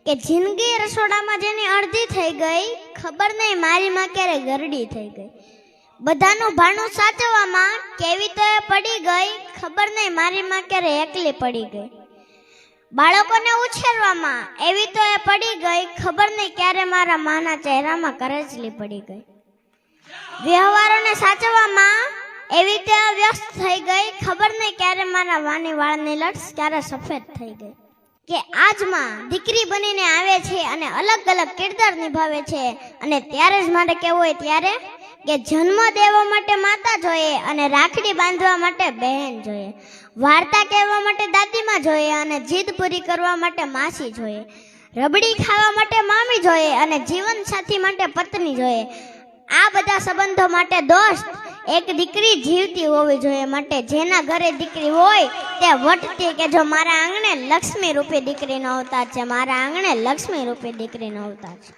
કે જિંદગી રસોડામાં જેની અડધી થઈ ગઈ, ખબર નહીં મારી માં ક્યારે ગરડી થઈ ગઈ. બધાનું ભાણું સાચવવામાં કેવી તો એ પડી ગઈ, ખબર નહીં મારી માં ક્યારે એકલી પડી ગઈ. બાળકોને ઉછેરવામાં એવી તો એ પડી ગઈ, ખબર નહીં ક્યારે મારા માના ચહેરામાં કરચલી પડી ગઈ. વ્યવહારોને સાચવવામાં એવી તો વ્યસ્ત થઈ ગઈ, ખબર નહીં ક્યારે મારા વાની વાળની લટ્સ ક્યારે સફેદ થઈ ગઈ. કે આજમાં દીકરી બનીને આવે છે અને અલગ અલગ કિરદાર નિભાવે છે, અને ત્યારે જ મારે કેવું હોય ત્યારે કે જન્મ દેવા માટે માતા જોઈએ અને રાખડી બાંધવા માટે બહેન જોઈએ, વાર્તા કહેવા માટે દાદીમાં જોઈએ અને જીદ પૂરી કરવા માટે માસી જોઈએ, રબડી ખાવા માટે મામી જોઈએ અને જીવન સાથી માટે પત્ની જોઈએ. આ બધા સંબંધો માટે દોસ્ત એક દીકરી જીવતી હોવી જોઈએ. માટે જેના ઘરે દીકરી હોય તે વટતી કે જો મારા આંગણે લક્ષ્મી રૂપી દીકરીનો અવતાર છે, મારા આંગણે લક્ષ્મી રૂપી દીકરીનો અવતાર છે.